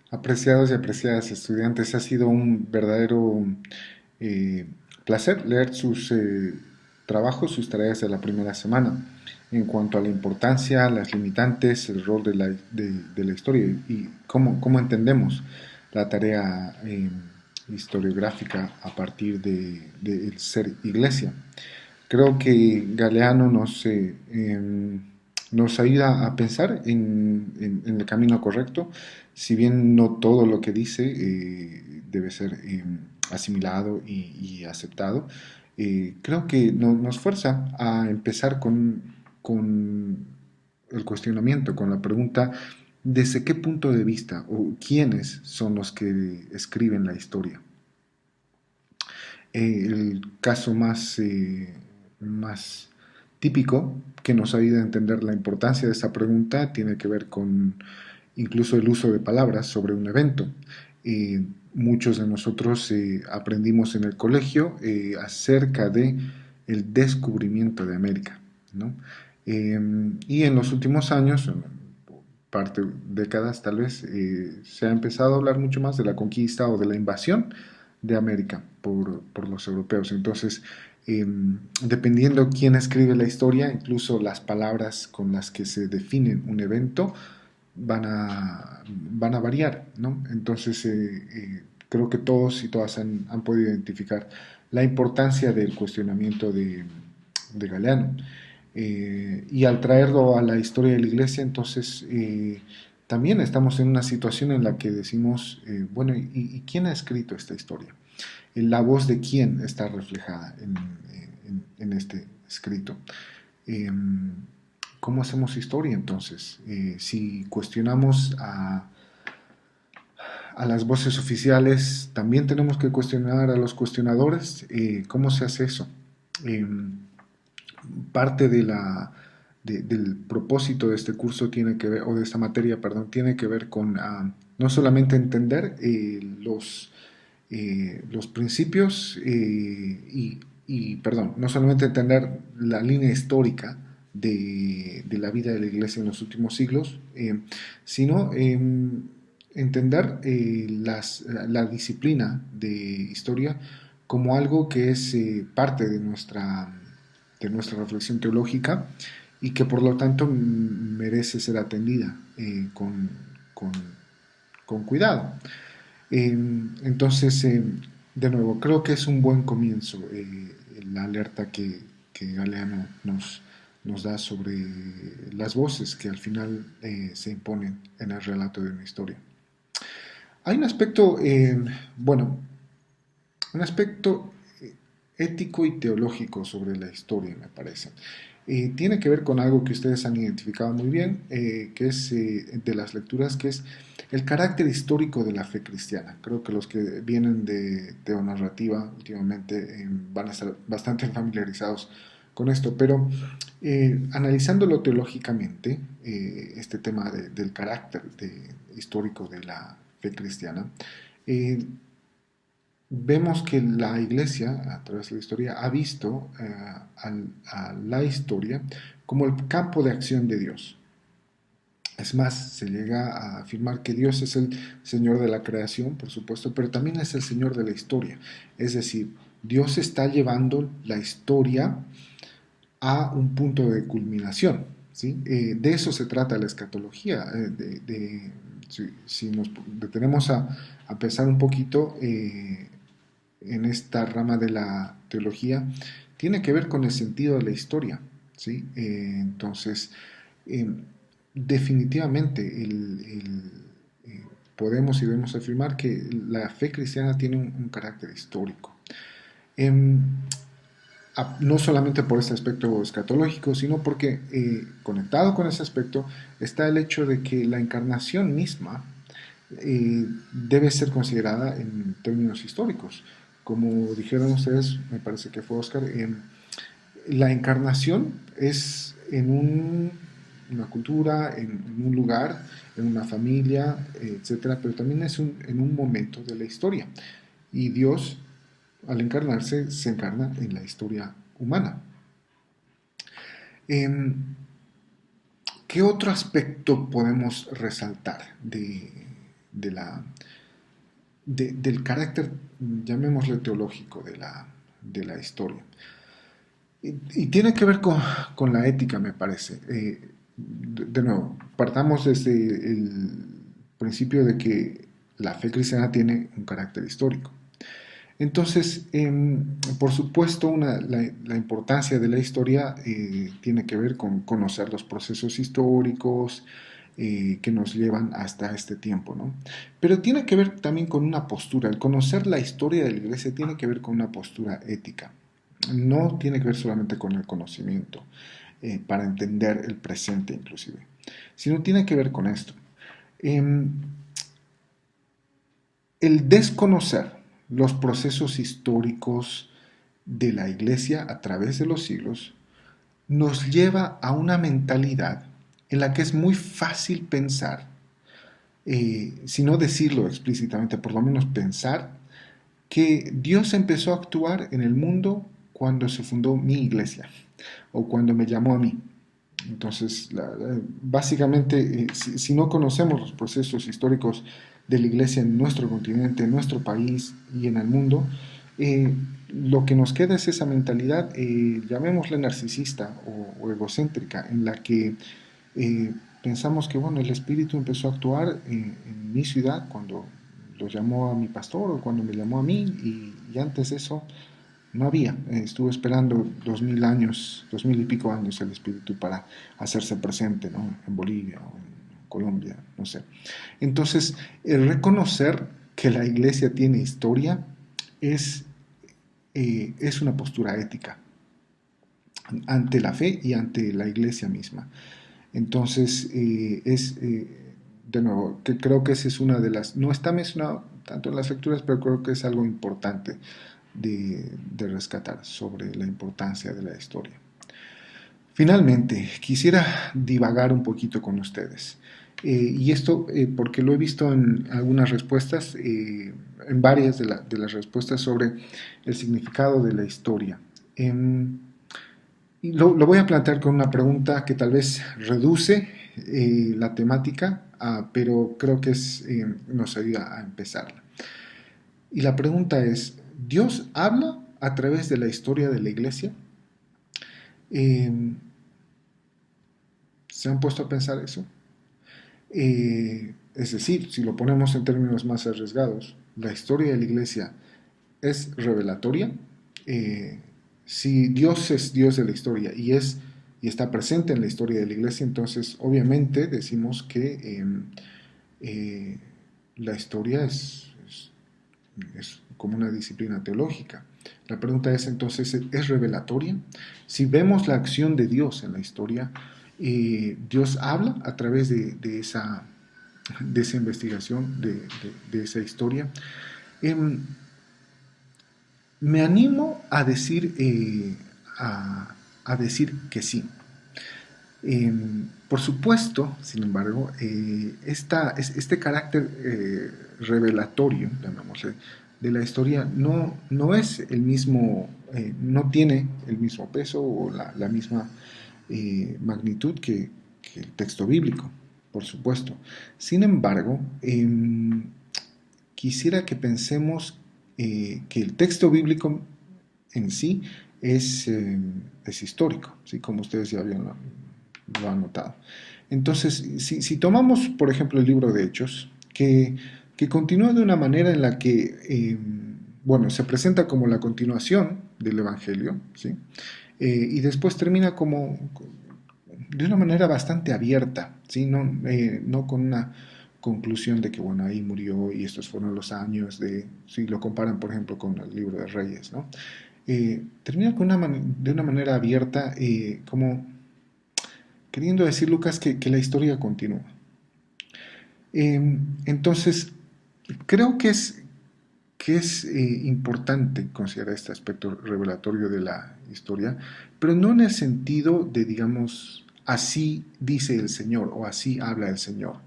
Apreciados y apreciadas estudiantes, ha sido un verdadero eh, placer leer sus trabajos, sus tareas de la primera semana en cuanto a la importancia, las limitantes, el rol de la historia y cómo entendemos la tarea historiográfica a partir de ser iglesia. Creo que Galeano nos ayuda a pensar en el camino correcto, si bien no todo lo que dice debe ser asimilado y aceptado. Creo que nos fuerza a empezar con el cuestionamiento, con la pregunta: ¿desde qué punto de vista o quiénes son los que escriben la historia? El caso más típico que nos ayuda a entender la importancia de esta pregunta tiene que ver con incluso el uso de palabras sobre un evento. Muchos de nosotros aprendimos en el colegio acerca de el descubrimiento de América, ¿no? Y en los últimos años, parte décadas tal vez, se ha empezado a hablar mucho más de la conquista o de la invasión de América por los europeos. Entonces, dependiendo quién escribe la historia, incluso las palabras con las que se define un evento van a variar, ¿no? Entonces, creo que todos y todas han podido identificar la importancia del cuestionamiento de Galeano. Y al traerlo a la historia de la iglesia, entonces también estamos en una situación en la que decimos, bueno, ¿y quién ha escrito esta historia? ¿La voz de quién está reflejada en este escrito? Eh, ¿Cómo hacemos historia entonces? Si cuestionamos a las voces oficiales, también tenemos que cuestionar a los cuestionadores. ¿Cómo se hace eso? Eh, Parte del propósito de este curso tiene que ver, o de esta materia, perdón, tiene que ver con no solamente entender los principios perdón, no solamente entender la línea histórica de la vida de la iglesia en los últimos siglos, sino entender la disciplina de historia como algo que es parte de nuestra reflexión teológica y que por lo tanto merece ser atendida con, con cuidado. Entonces, de nuevo, creo que es un buen comienzo la alerta que Galeano nos da sobre las voces que al final se imponen en el relato de una historia. Hay un aspecto, bueno, un aspecto ético y teológico sobre la historia, me parece. Tiene que ver con algo que ustedes han identificado muy bien, que es de las lecturas, que es el carácter histórico de la fe cristiana. Creo que los que vienen de teonarrativa últimamente van a estar bastante familiarizados con esto, pero analizándolo teológicamente, este tema del carácter histórico de la fe cristiana, eh, vemos que la Iglesia, a través de la historia, ha visto a la historia como el campo de acción de Dios. Es más, se llega a afirmar que Dios es el Señor de la creación, por supuesto, pero también es el Señor de la historia. Es decir, Dios está llevando la historia a un punto de culminación. ¿Sí? De eso se trata la escatología. Si nos detenemos a pensar un poquito, en esta rama de la teología tiene que ver con el sentido de la historia. ¿Sí? Entonces, eh, definitivamente podemos y debemos afirmar que la fe cristiana tiene un carácter histórico. Eh, no solamente por este aspecto escatológico, sino porque conectado con ese aspecto está el hecho de que la encarnación misma debe ser considerada en términos históricos. Como dijeron ustedes, me parece que fue Oscar, la encarnación es una cultura, en un lugar, en una familia, etcétera, pero también es en un momento de la historia. Y Dios, al encarnarse, se encarna en la historia humana. Eh, ¿Qué otro aspecto podemos resaltar del carácter, llamémosle teológico, de la historia. Y tiene que ver con la ética, me parece. De nuevo, partamos desde el principio de que la fe cristiana tiene un carácter histórico. Entonces, por supuesto, la importancia de la historia tiene que ver con conocer los procesos históricos que nos llevan hasta este tiempo, ¿no? Pero tiene que ver también con una postura. El conocer la historia de la iglesia tiene que ver con una postura ética. No tiene que ver solamente con el conocimiento, para entender el presente inclusive, sino tiene que ver con esto. Eh, el desconocer los procesos históricos de la iglesia a través de los siglos nos lleva a una mentalidad en la que es muy fácil pensar, si no decirlo explícitamente, por lo menos pensar, que Dios empezó a actuar en el mundo cuando se fundó mi iglesia o cuando me llamó a mí. Entonces, básicamente, si no conocemos los procesos históricos de la iglesia en nuestro continente, en nuestro país y en el mundo, lo que nos queda es esa mentalidad, llamémosla narcisista o egocéntrica, en la que pensamos que bueno, el Espíritu empezó a actuar en mi ciudad cuando lo llamó a mi pastor o cuando me llamó a mí, y antes de eso no había. Estuvo esperando 2000 años, 2000 y pico años el Espíritu para hacerse presente, ¿no? En Bolivia o en Colombia, no sé. Entonces, el reconocer que la iglesia tiene historia es, es una postura ética ante la fe y ante la iglesia misma. Entonces, de nuevo, que creo que esa es una de las, no está mencionado tanto en las lecturas, pero creo que es algo importante de rescatar sobre la importancia de la historia. Finalmente, quisiera divagar un poquito con ustedes. Y esto porque lo he visto en algunas respuestas, en varias de las respuestas sobre el significado de la historia. Y lo voy a plantear con una pregunta que tal vez reduce la temática, pero creo que nos ayuda a empezarla. Y la pregunta es, ¿Dios habla a través de la historia de la iglesia? Eh, ¿Se han puesto a pensar eso? Es decir, si lo ponemos en términos más arriesgados, ¿la historia de la iglesia es revelatoria? Si Dios es Dios de la historia y está presente en la historia de la iglesia, entonces obviamente decimos que la historia es como una disciplina teológica. La pregunta es entonces, ¿es revelatoria? Si vemos la acción de Dios en la historia, Dios habla a través de esa investigación, de esa historia. Me animo a decir, a decir que sí. Por supuesto, sin embargo, este carácter revelatorio, llamémosle, de la historia no es el mismo, no tiene el mismo peso o la misma magnitud que el texto bíblico, por supuesto. Sin embargo, quisiera que pensemos que el texto bíblico en sí es histórico, ¿sí? Como ustedes ya lo han notado. Entonces, si tomamos, por ejemplo, el libro de Hechos, que continúa de una manera en la que, bueno, se presenta como la continuación del Evangelio, ¿sí? Y después termina como de una manera bastante abierta, ¿sí? No con una conclusión de que, bueno, ahí murió y estos fueron los años si lo comparan, por ejemplo, con el libro de Reyes, ¿no? Termina de una manera abierta, como queriendo decir Lucas que la historia continúa. Entonces, creo que es importante considerar este aspecto revelatorio de la historia, pero no en el sentido de, digamos, así dice el Señor o así habla el Señor,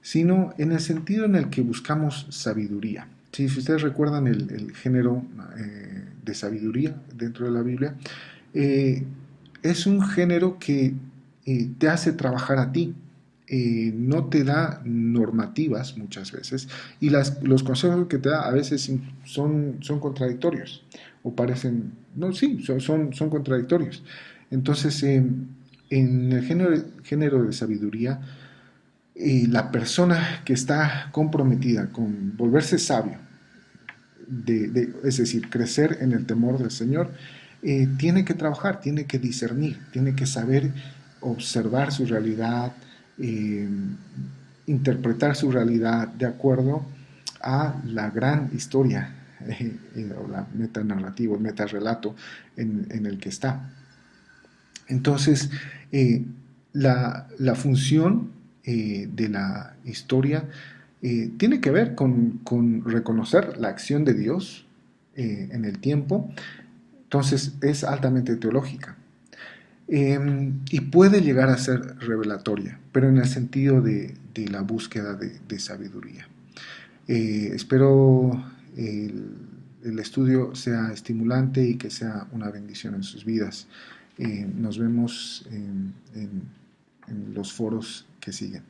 sino en el sentido en el que buscamos sabiduría. ¿Sí? Si ustedes recuerdan el género de sabiduría dentro de la Biblia, es un género que te hace trabajar a ti no te da normativas muchas veces, y los consejos que te da a veces son contradictorios, o parecen, no, sí, son contradictorios. Entonces, en el género de sabiduría, la persona que está comprometida con volverse sabio, es decir, crecer en el temor del Señor, tiene que trabajar, tiene que discernir, tiene que saber observar su realidad, eh, interpretar su realidad de acuerdo a la gran historia, o la metanarrativa, el metarrelato en el que está. Entonces, la función de la historia tiene que ver con reconocer la acción de Dios en el tiempo. Entonces, es altamente teológica. Y puede llegar a ser revelatoria, pero en el sentido de la búsqueda de sabiduría. Espero el estudio sea estimulante y que sea una bendición en sus vidas. Nos vemos en los foros que siguen.